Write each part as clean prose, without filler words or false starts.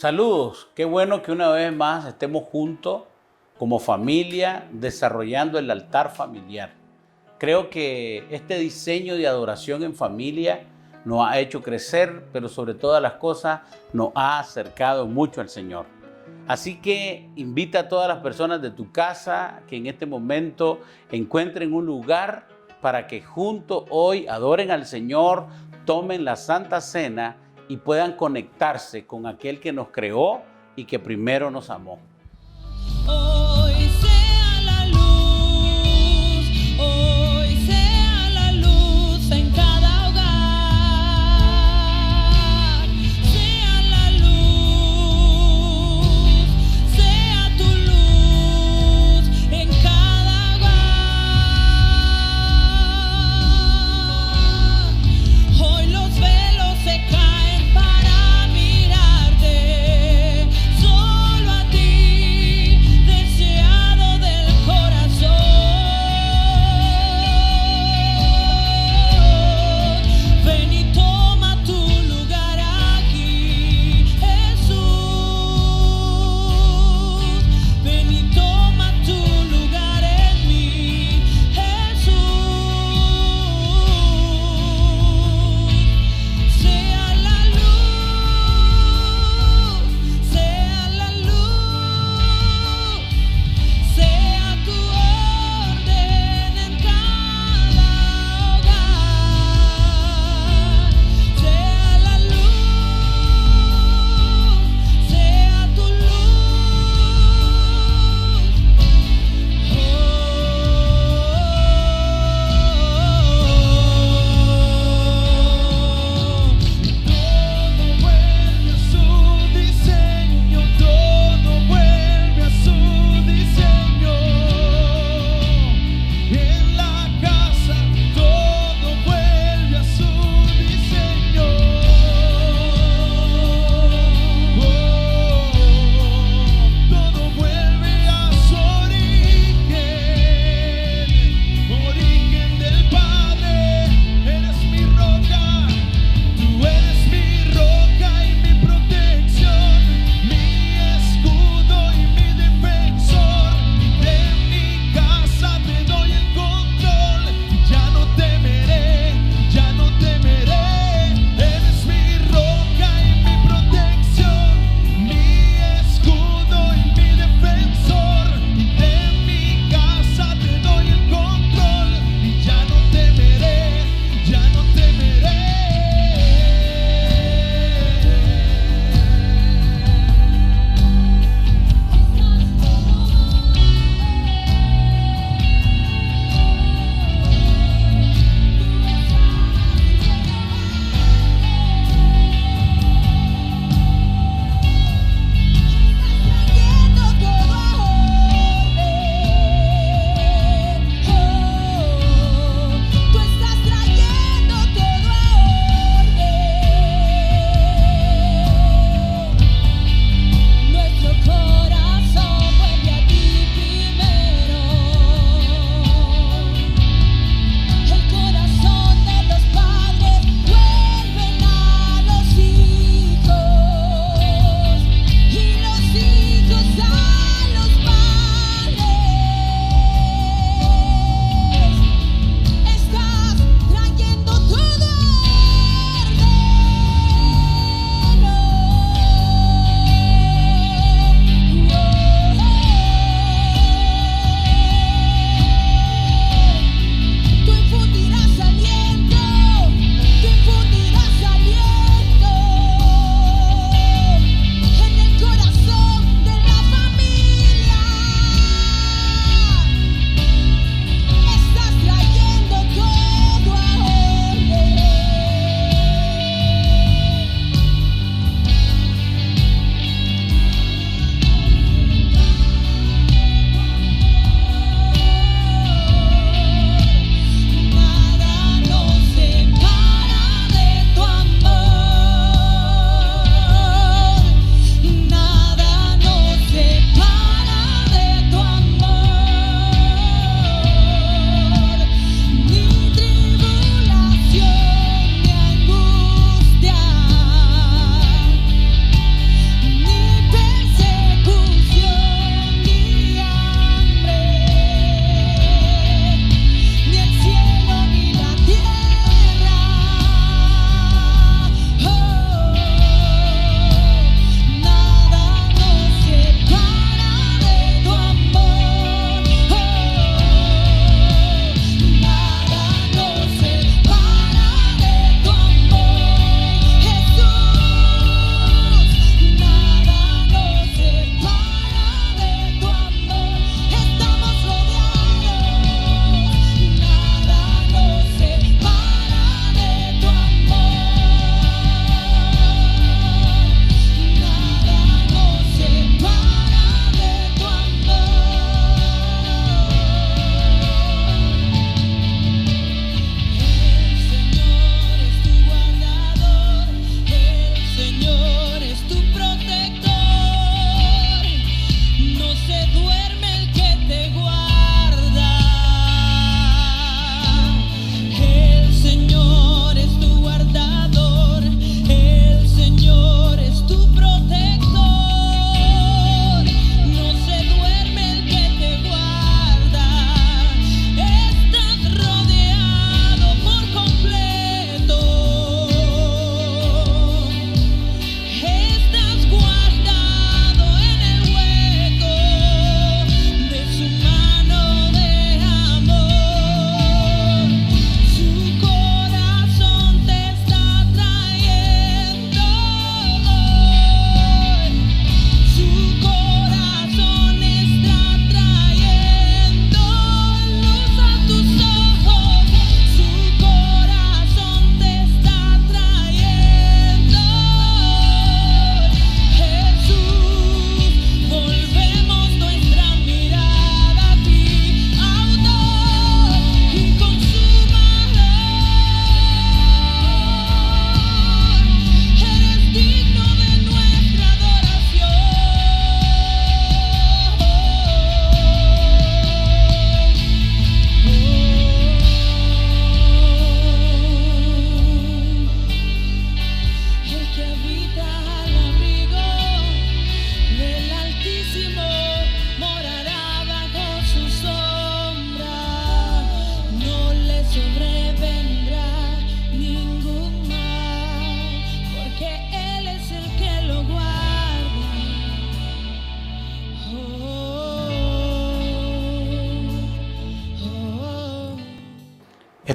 Saludos, qué bueno que una vez más estemos juntos como familia desarrollando el altar familiar. Creo que este diseño de adoración en familia nos ha hecho crecer, pero sobre todas las cosas nos ha acercado mucho al Señor. Así que invita a todas las personas de tu casa que en este momento encuentren un lugar para que juntos hoy adoren al Señor, tomen la Santa Cena y puedan conectarse con aquel que nos creó y que primero nos amó. Hoy sea la luz, hoy sea la luz en cada hogar. Sea la luz, sea tu luz en cada hogar. Hoy los velos se caen para mirarte, solo a ti.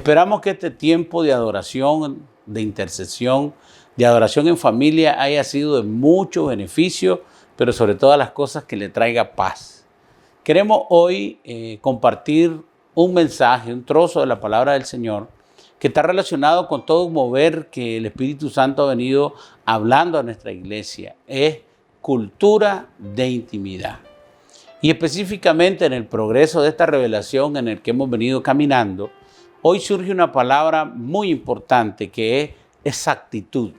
Esperamos que este tiempo de adoración, de intercesión, de adoración en familia haya sido de mucho beneficio, pero sobre todas las cosas que le traiga paz. Queremos hoy compartir un mensaje, un trozo de la palabra del Señor que está relacionado con todo un mover que el Espíritu Santo ha venido hablando a nuestra iglesia. Es cultura de intimidad. Y específicamente en el progreso de esta revelación en el que hemos venido caminando, hoy surge una palabra muy importante que es exactitud.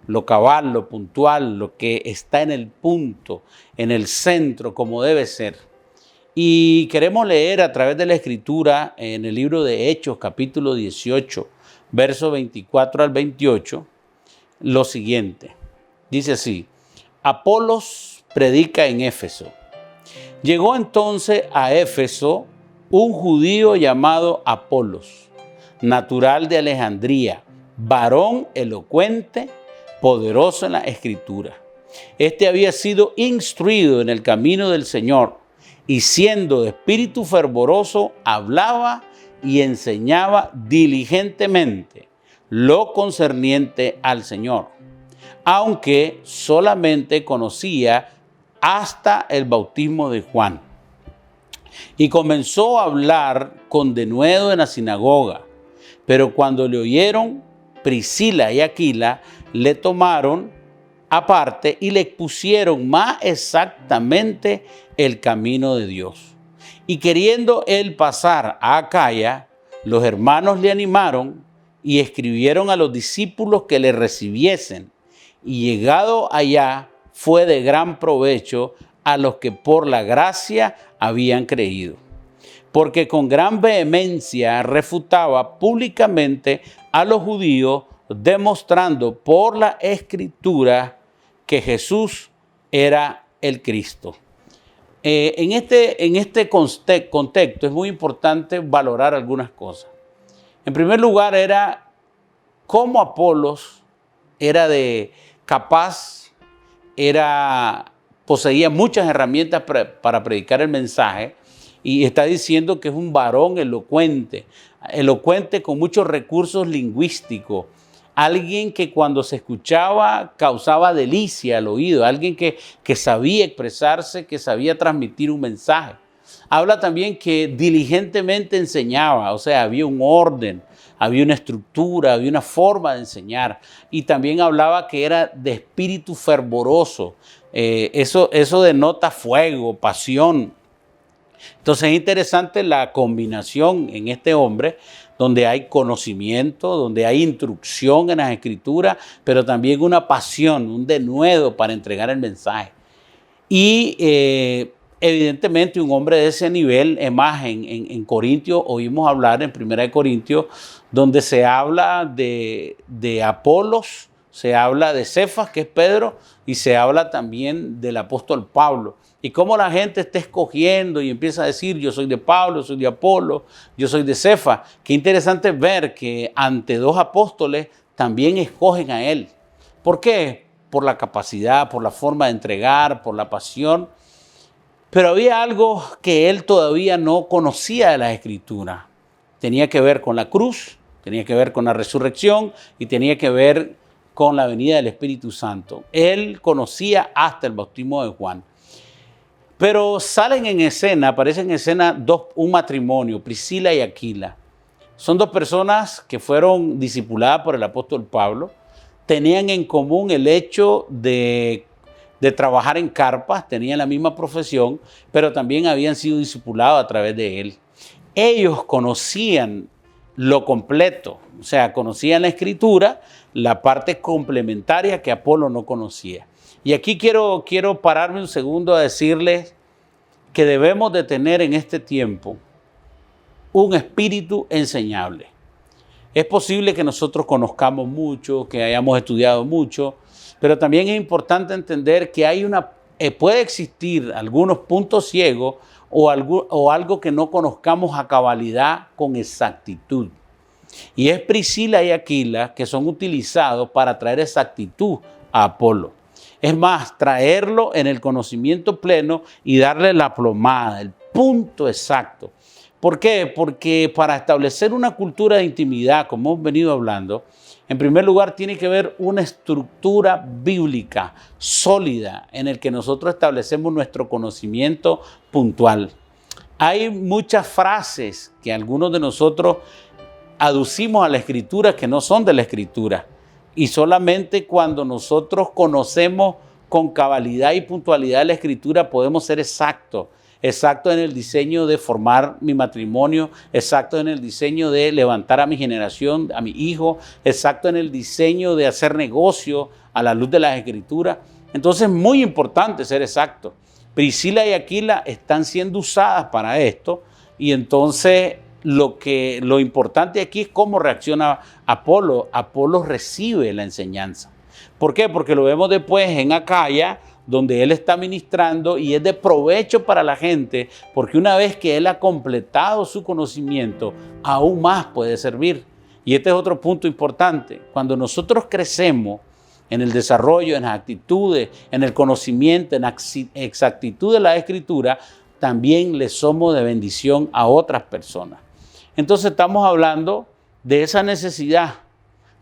Lo cabal, lo puntual, lo que está en el punto, en el centro, como debe ser. Y queremos leer a través de la Escritura en el libro de Hechos, capítulo 18, versos 24 al 28, lo siguiente. Dice así: Apolos predica en Éfeso. Llegó entonces a Éfeso un judío llamado Apolos, natural de Alejandría, varón elocuente, poderoso en la Escritura. Este había sido instruido en el camino del Señor y siendo de espíritu fervoroso, hablaba y enseñaba diligentemente lo concerniente al Señor, aunque solamente conocía hasta el bautismo de Juan. Y comenzó a hablar con denuedo en la sinagoga, pero cuando le oyeron, Priscila y Aquila le tomaron aparte y le expusieron más exactamente el camino de Dios. Y queriendo él pasar a Acaya, los hermanos le animaron y escribieron a los discípulos que le recibiesen. Y llegado allá, fue de gran provecho a los que por la gracia habían creído, porque con gran vehemencia refutaba públicamente a los judíos, demostrando por la Escritura que Jesús era el Cristo. En este contexto es muy importante valorar algunas cosas. En primer lugar, era cómo Apolos era poseía muchas herramientas para predicar el mensaje, y está diciendo que es un varón elocuente con muchos recursos lingüísticos, alguien que cuando se escuchaba causaba delicia al oído, alguien que sabía expresarse, que sabía transmitir un mensaje. Habla también que diligentemente enseñaba, o sea, había un orden, había una estructura, había una forma de enseñar. Y también hablaba que era de espíritu fervoroso. Eso denota fuego, pasión. Entonces es interesante la combinación en este hombre, donde hay conocimiento, donde hay instrucción en las Escrituras, pero también una pasión, un denuedo para entregar el mensaje. Y evidentemente un hombre de ese nivel, es más, en Corintios oímos hablar, en 1 Corintios, donde se habla de Apolos, se habla de Cefas, que es Pedro, y se habla también del apóstol Pablo. Y cómo la gente está escogiendo y empieza a decir: yo soy de Pablo, soy de Apolo, yo soy de Cefas. Qué interesante ver que ante dos apóstoles también escogen a él. ¿Por qué? Por la capacidad, por la forma de entregar, por la pasión. Pero había algo que él todavía no conocía de las Escrituras. Tenía que ver con la cruz, tenía que ver con la resurrección y tenía que ver con la venida del Espíritu Santo. Él conocía hasta el bautismo de Juan. Pero aparecen en escena un matrimonio, Priscila y Aquila. Son dos personas que fueron discipuladas por el apóstol Pablo. Tenían en común el hecho de trabajar en carpas, tenían la misma profesión, pero también habían sido discipulados a través de él. Ellos conocían lo completo, o sea, conocían la Escritura, la parte complementaria que Apolo no conocía. Y aquí quiero pararme un segundo a decirles que debemos de tener en este tiempo un espíritu enseñable. Es posible que nosotros conozcamos mucho, que hayamos estudiado mucho, pero también es importante entender que puede existir algunos puntos ciegos o algo que no conozcamos a cabalidad con exactitud. Y es Priscila y Aquila que son utilizados para traer exactitud a Apolo. Es más, traerlo en el conocimiento pleno y darle la plomada, el punto exacto. ¿Por qué? Porque para establecer una cultura de intimidad, como hemos venido hablando, en primer lugar tiene que haber una estructura bíblica sólida en el que nosotros establecemos nuestro conocimiento puntual. Hay muchas frases que algunos de nosotros aducimos a la Escritura que no son de la Escritura. Y solamente cuando nosotros conocemos con cabalidad y puntualidad la Escritura podemos ser exactos. Exacto en el diseño de formar mi matrimonio, exacto en el diseño de levantar a mi generación, a mi hijo, exacto en el diseño de hacer negocio a la luz de las Escrituras. Entonces es muy importante ser exacto. Priscila y Aquila están siendo usadas para esto y entonces lo importante aquí es cómo reacciona Apolo. Apolo recibe la enseñanza. ¿Por qué? Porque lo vemos después en Acaya, donde él está ministrando y es de provecho para la gente, porque una vez que él ha completado su conocimiento, aún más puede servir. Y este es otro punto importante. Cuando nosotros crecemos en el desarrollo, en las actitudes, en el conocimiento, en la exactitud de la Escritura, también le somos de bendición a otras personas. Entonces estamos hablando de esa necesidad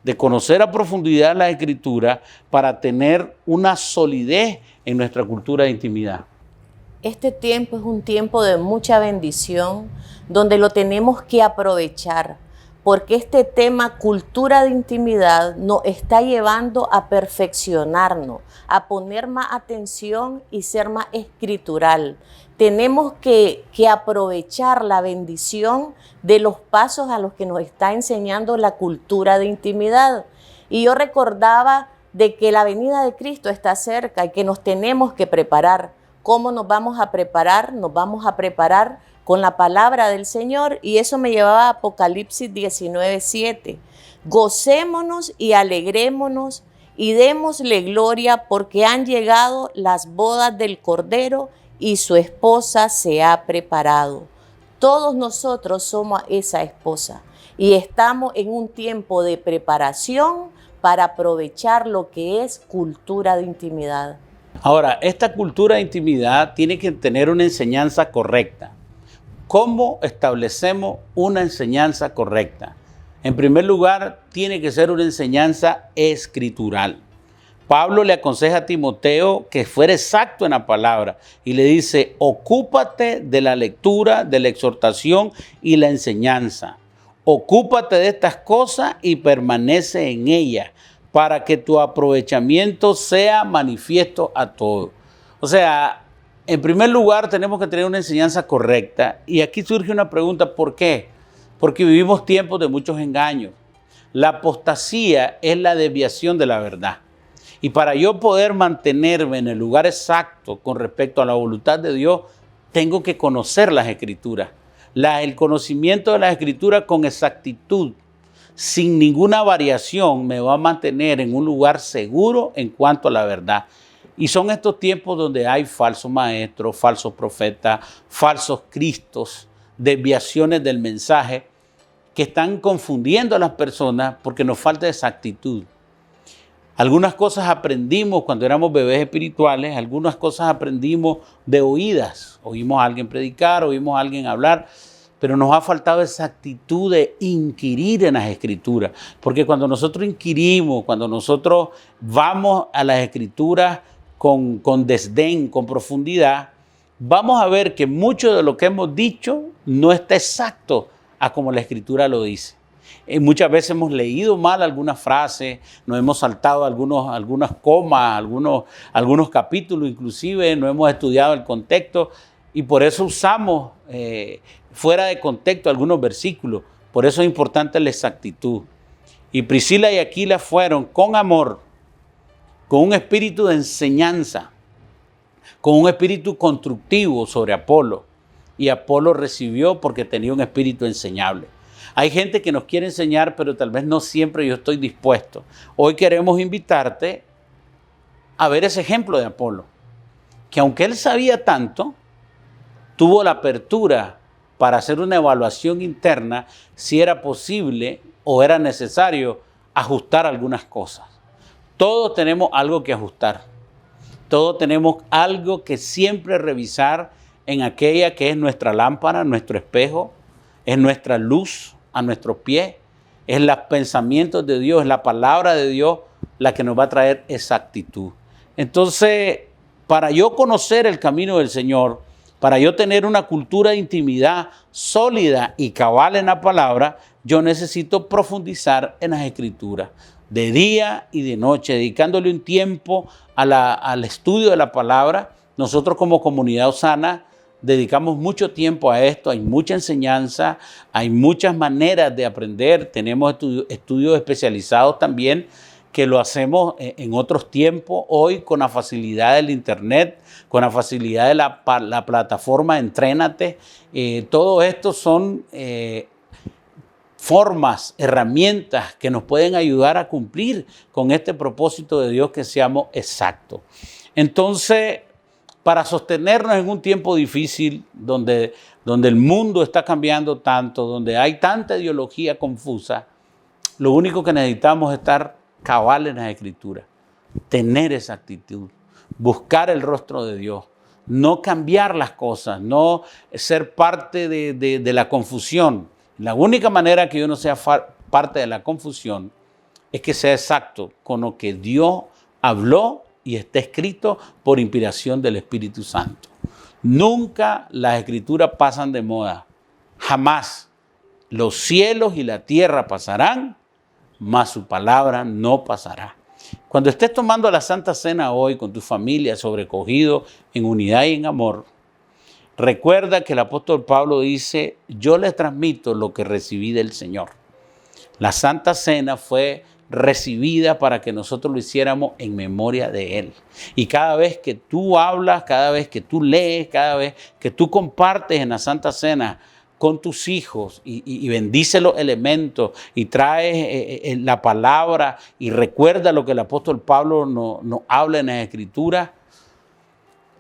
de conocer a profundidad la Escritura para tener una solidez en nuestra cultura de intimidad. Este tiempo es un tiempo de mucha bendición, donde lo tenemos que aprovechar, porque este tema cultura de intimidad nos está llevando a perfeccionarnos, a poner más atención y ser más escritural. Tenemos que aprovechar la bendición de los pasos a los que nos está enseñando la cultura de intimidad. Y yo recordaba de que la venida de Cristo está cerca y que nos tenemos que preparar. ¿Cómo nos vamos a preparar? Nos vamos a preparar con la palabra del Señor, y eso me llevaba a Apocalipsis 19:7. Gocémonos y alegrémonos y démosle gloria, porque han llegado las bodas del Cordero y su esposa se ha preparado. Todos nosotros somos esa esposa y estamos en un tiempo de preparación para aprovechar lo que es cultura de intimidad. Ahora, esta cultura de intimidad tiene que tener una enseñanza correcta. ¿Cómo establecemos una enseñanza correcta? En primer lugar, tiene que ser una enseñanza escritural. Pablo le aconseja a Timoteo que fuera exacto en la palabra y le dice: ocúpate de la lectura, de la exhortación y la enseñanza. Ocúpate de estas cosas y permanece en ellas, para que tu aprovechamiento sea manifiesto a todos. O sea, en primer lugar tenemos que tener una enseñanza correcta, y aquí surge una pregunta: ¿por qué? Porque vivimos tiempos de muchos engaños. La apostasía es la desviación de la verdad. Y para yo poder mantenerme en el lugar exacto con respecto a la voluntad de Dios, tengo que conocer las Escrituras. El conocimiento de las Escrituras con exactitud, sin ninguna variación, me va a mantener en un lugar seguro en cuanto a la verdad. Y son estos tiempos donde hay falsos maestros, falsos profetas, falsos cristos, desviaciones del mensaje, que están confundiendo a las personas porque nos falta exactitud. Algunas cosas aprendimos cuando éramos bebés espirituales, algunas cosas aprendimos de oídas. Oímos a alguien predicar, oímos a alguien hablar, pero nos ha faltado esa actitud de inquirir en las Escrituras. Porque cuando nosotros inquirimos, cuando nosotros vamos a las Escrituras con desdén, con profundidad, vamos a ver que mucho de lo que hemos dicho no está exacto a como la Escritura lo dice. Muchas veces hemos leído mal algunas frases, nos hemos saltado algunas comas, algunos capítulos inclusive, no hemos estudiado el contexto y por eso usamos fuera de contexto algunos versículos. Por eso es importante la exactitud. Y Priscila y Aquila fueron con amor, con un espíritu de enseñanza, con un espíritu constructivo sobre Apolo. Y Apolo recibió porque tenía un espíritu enseñable. Hay gente que nos quiere enseñar, pero tal vez no siempre yo estoy dispuesto. Hoy queremos invitarte a ver ese ejemplo de Apolo, que aunque él sabía tanto, tuvo la apertura para hacer una evaluación interna si era posible o era necesario ajustar algunas cosas. Todos tenemos algo que ajustar. Todos tenemos algo que siempre revisar en aquella que es nuestra lámpara, nuestro espejo, es nuestra luz a nuestros pies, es los pensamientos de Dios, es la palabra de Dios la que nos va a traer exactitud. Entonces, para yo conocer el camino del Señor, para yo tener una cultura de intimidad sólida y cabal en la palabra, yo necesito profundizar en las Escrituras, de día y de noche, dedicándole un tiempo al estudio de la palabra. Nosotros como comunidad Osana dedicamos mucho tiempo a esto, hay mucha enseñanza, hay muchas maneras de aprender, tenemos estudios especializados también que lo hacemos en otros tiempos, hoy con la facilidad del internet, con la facilidad de la plataforma Entrénate. Todo esto son formas, herramientas que nos pueden ayudar a cumplir con este propósito de Dios, que seamos exactos. Entonces, para sostenernos en un tiempo difícil, donde el mundo está cambiando tanto, donde hay tanta ideología confusa, lo único que necesitamos es estar cabal en las Escrituras, tener esa actitud, buscar el rostro de Dios, no cambiar las cosas, no ser parte de la confusión. La única manera que yo no sea parte de la confusión es que sea exacto con lo que Dios habló y está escrito por inspiración del Espíritu Santo. Nunca las Escrituras pasan de moda, jamás. Los cielos y la tierra pasarán, mas su palabra no pasará. Cuando estés tomando la Santa Cena hoy con tu familia, sobrecogido en unidad y en amor, recuerda que el apóstol Pablo dice: yo les transmito lo que recibí del Señor. La Santa Cena fue recibida para que nosotros lo hiciéramos en memoria de Él. Y cada vez que tú hablas, cada vez que tú lees, cada vez que tú compartes en la Santa Cena con tus hijos y bendice los elementos y traes la palabra y recuerda lo que el apóstol Pablo nos habla en las Escrituras,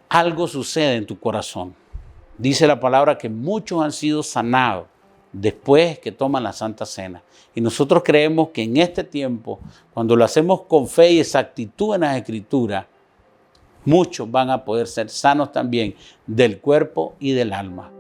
algo sucede en tu corazón. Dice la palabra que muchos han sido sanados después que toman la Santa Cena. Y nosotros creemos que en este tiempo, cuando lo hacemos con fe y exactitud en las Escrituras, muchos van a poder ser sanos también del cuerpo y del alma.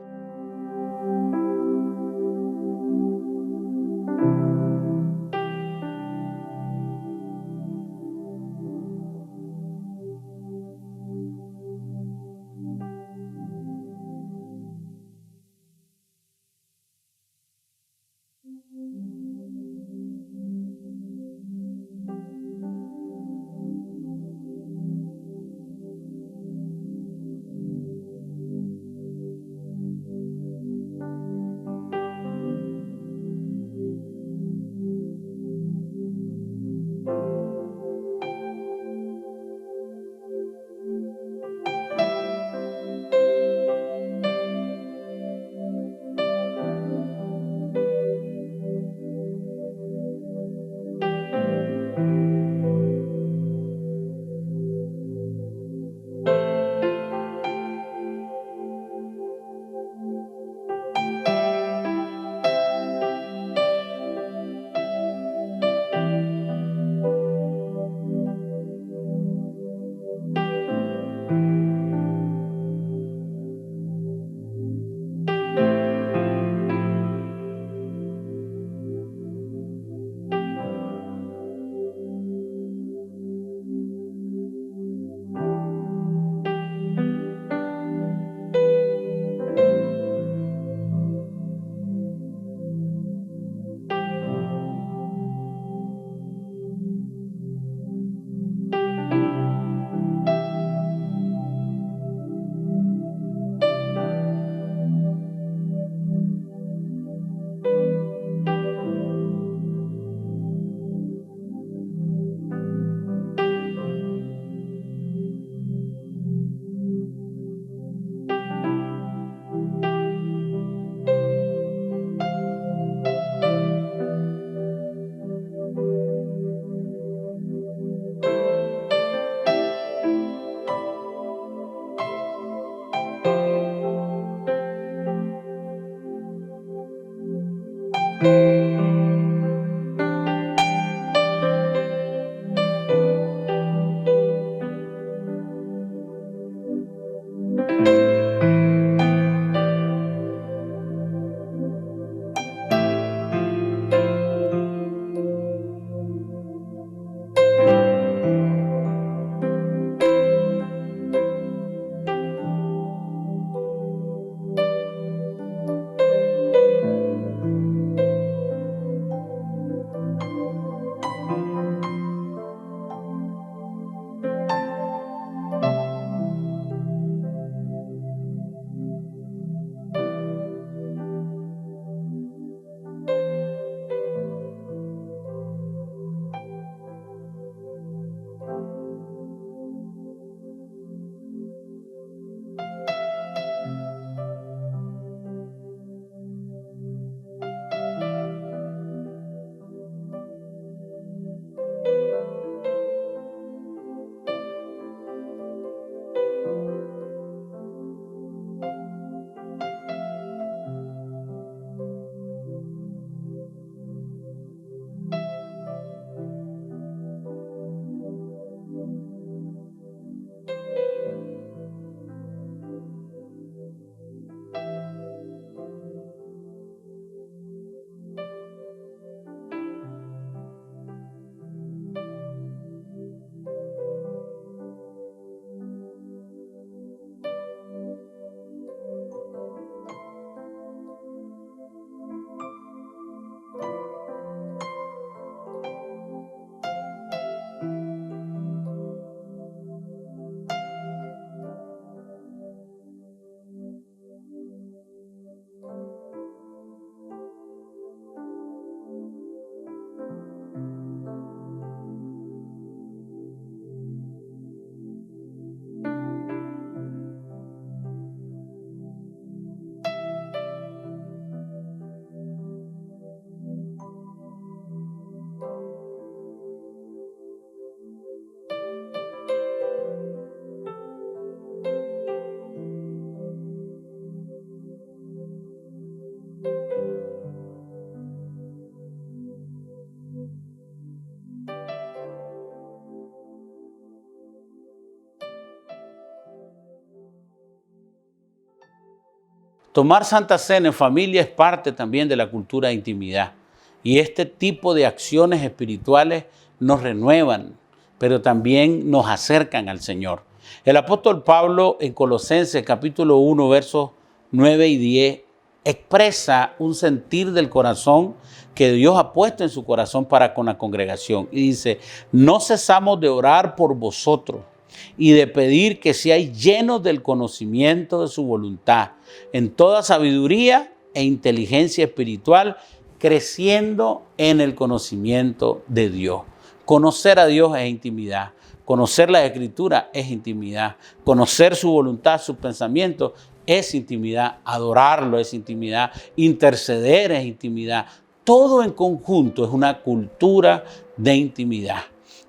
Tomar Santa Cena en familia es parte también de la cultura de intimidad. Y este tipo de acciones espirituales nos renuevan, pero también nos acercan al Señor. El apóstol Pablo en Colosenses capítulo 1, versos 9 y 10, expresa un sentir del corazón que Dios ha puesto en su corazón para con la congregación. Y dice, no cesamos de orar por vosotros y de pedir que seáis llenos del conocimiento de su voluntad, en toda sabiduría e inteligencia espiritual, creciendo en el conocimiento de Dios. Conocer a Dios es intimidad. Conocer la Escritura es intimidad. Conocer su voluntad, sus pensamientos es intimidad. Adorarlo es intimidad. Interceder es intimidad. Todo en conjunto es una cultura de intimidad.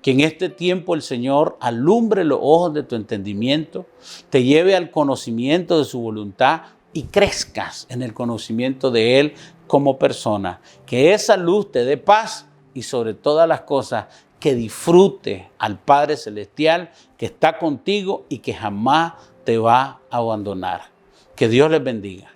Que en este tiempo el Señor alumbre los ojos de tu entendimiento, te lleve al conocimiento de su voluntad y crezcas en el conocimiento de Él como persona. Que esa luz te dé paz y sobre todas las cosas que disfrute al Padre Celestial que está contigo y que jamás te va a abandonar. Que Dios les bendiga.